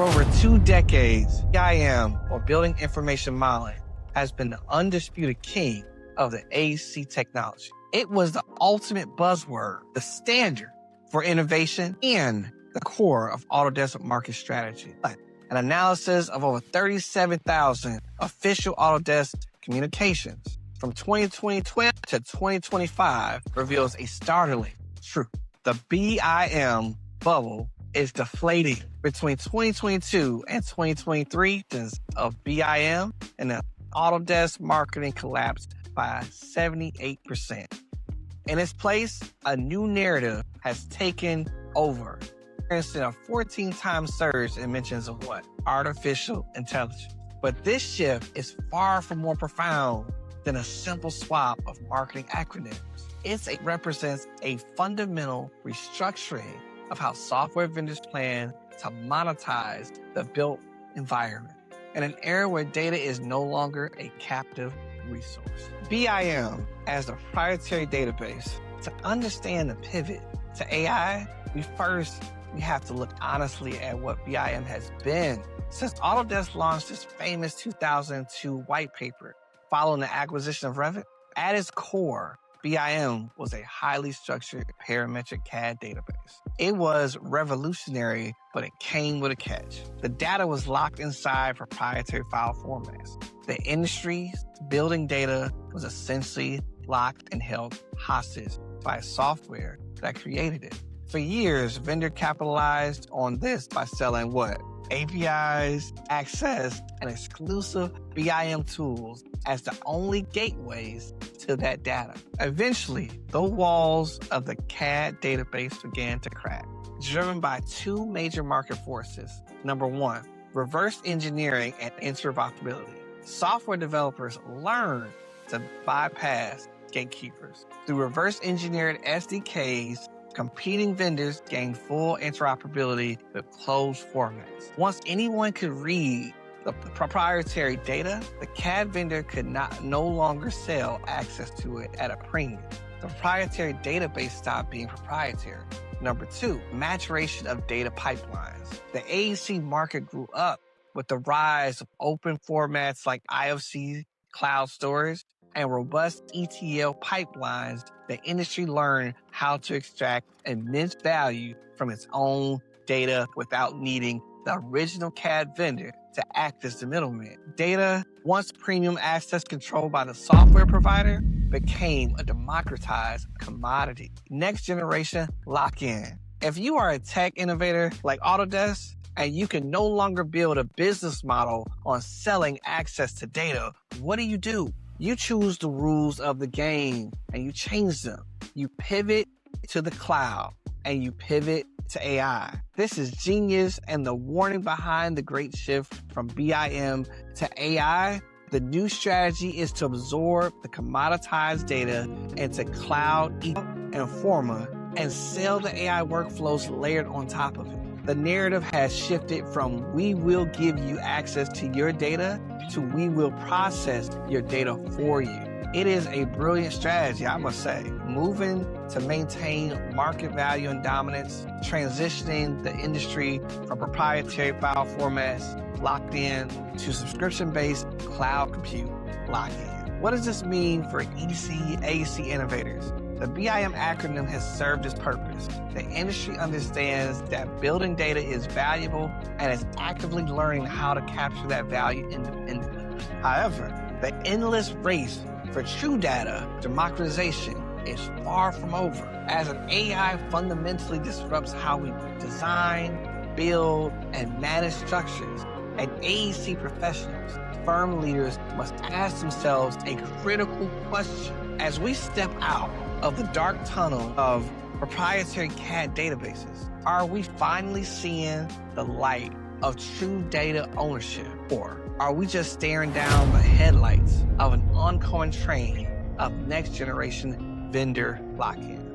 For over 2 decades, BIM, or Building Information Modeling, has been the undisputed king of the AEC technology. It was the ultimate buzzword, the standard for innovation, and the core of Autodesk market strategy. An analysis of over 37,000 official Autodesk communications from 2012 to 2025 reveals a startling truth. The BIM bubble is deflating. Between 2022 and 2023, of BIM and the Autodesk marketing collapsed by 78%. In its place, a new narrative has taken over. Instead of 14 times surge in mentions of what? Artificial intelligence. But this shift is far from more profound than a simple swap of marketing acronyms. It represents a fundamental restructuring of how software vendors plan to monetize the built environment. In an era where data is no longer a captive resource. BIM as the proprietary database. To understand the pivot to AI, we have to look honestly at what BIM has been. Since Autodesk launched its famous 2002 white paper following the acquisition of Revit, at its core, BIM was a highly structured parametric CAD database. It was revolutionary, but it came with a catch. The data was locked inside proprietary file formats. The industry's building data was essentially locked and held hostage by software that created it. For years, vendor capitalized on this by selling what? APIs, access, and exclusive BIM tools as the only gateways to that data. Eventually, the walls of the CAD database began to crack, driven by 2 major market forces. Number 1, reverse engineering and interoperability. Software developers learned to bypass gatekeepers. Through reverse engineered SDKs, competing vendors gained full interoperability with closed formats. Once anyone could read the proprietary data, the CAD vendor could no longer sell access to it at a premium. The proprietary database stopped being proprietary. Number 2, maturation of data pipelines. The AEC market grew up with the rise of open formats like IFC cloud storage and robust ETL pipelines. The industry learned how to extract immense value from its own data without needing the original CAD vendor to act as the middleman. Data, once premium access controlled by the software provider, became a democratized commodity. Next generation lock-in. If you are a tech innovator like Autodesk, and you can no longer build a business model on selling access to data, what do? You choose the rules of the game and you change them. You pivot to the cloud and you pivot to AI. This is genius and the warning behind the great shift from BIM to AI. The new strategy is to absorb the commoditized data into cloud and Forma and sell the AI workflows layered on top of it. The narrative has shifted from we will give you access to your data to we will process your data for you. It is a brilliant strategy, I must say. Moving to maintain market value and dominance, transitioning the industry from proprietary file formats locked in to subscription-based cloud compute lock-in. What does this mean for AEC innovators? The BIM acronym has served its purpose. The industry understands that building data is valuable and is actively learning how to capture that value independently. However, the endless race for true data democratization is far from over, as an AI fundamentally disrupts how we design, build, and manage structures. And AEC professionals, firm leaders must ask themselves a critical question. As we step out of the dark tunnel of proprietary CAD databases, are we finally seeing the light of true data ownership? Or are we just staring down the headlights of an oncoming train of next generation vendor lock-in?